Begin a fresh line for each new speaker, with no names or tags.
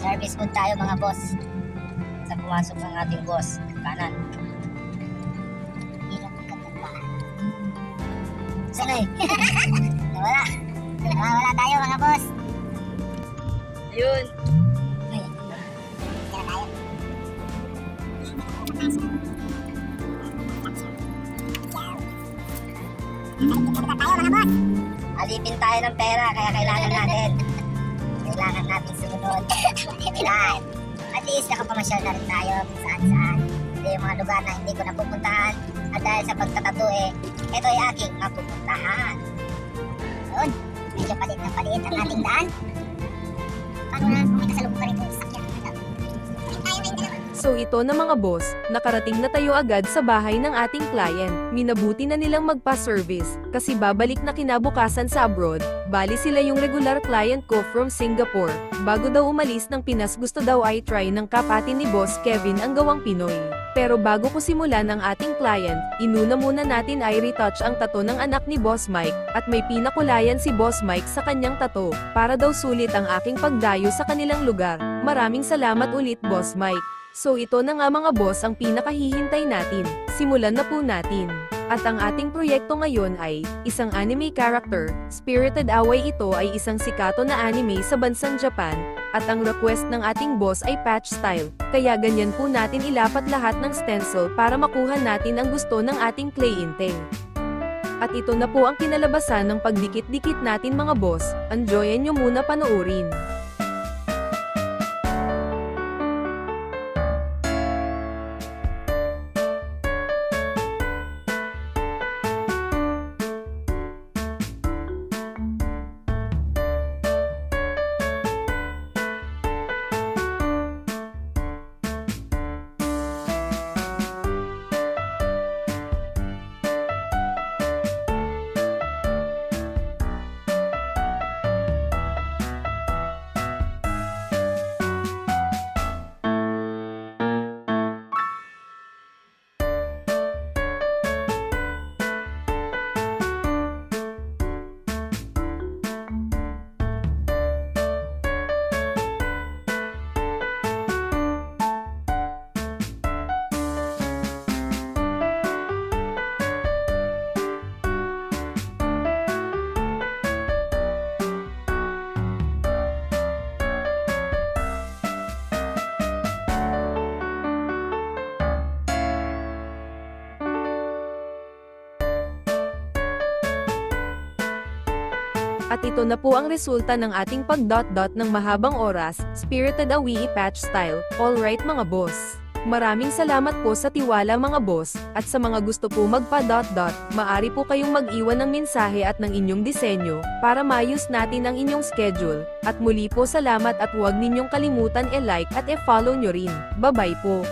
Service mode tayo mga boss. Sa pumasok ng ating boss. Kanan. Hirap ang kaganda. Saan eh? Nawala. Nawala tayo mga boss.
Ayun.
Ay. Kaya tayo. Alipin tayo ng pera kaya kailangan natin. Kailangan natin sumunod. Kailangan. At least nakapamasyal na rin tayo kung saan-saan. Ito yung mga lugar na hindi ko napupuntahan. At dahil sa pagtatato ito ay aking mapupuntahan. Yun. Medyo palit na palit ang ating daan. Paano na kung may kasalubong ka rin yung sasakyan?
So ito na mga boss, nakarating na tayo agad sa bahay ng ating client. Minabuti na nilang magpa-service, kasi babalik na kinabukasan sa abroad. Bali sila yung regular client ko from Singapore. Bago daw umalis ng Pinas gusto daw ay try ng kapatid ni Boss Kevin ang gawang Pinoy. Pero bago ko simulan ang ating client, inuna muna natin ay retouch ang tato ng anak ni Boss Mike, at may pinakulayan si Boss Mike sa kanyang tato, para daw sulit ang aking pagdayo sa kanilang lugar. Maraming salamat ulit Boss Mike. So ito na nga mga boss ang pinakahihintay natin. Simulan na po natin. At ang ating proyekto ngayon ay isang anime character. Spirited Away ito ay isang sikato na anime sa bansang Japan. At ang request ng ating boss ay patch style. Kaya ganyan po natin ilapat lahat ng stencil para makuha natin ang gusto ng ating clay inteng. At ito na po ang kinalabasan ng pagdikit-dikit natin mga boss. Enjoyin nyo muna panoorin. At ito na po ang resulta ng ating pag-dot-dot ng mahabang oras, Spirited Away patch style. Alright mga boss. Maraming salamat po sa tiwala mga boss, at sa mga gusto po magpa-dot-dot, maari po kayong mag-iwan ng mensahe at ng inyong disenyo, para maayos natin ang inyong schedule. At muli po salamat at huwag ninyong kalimutan e-like at e-follow nyo rin. Bye-bye po.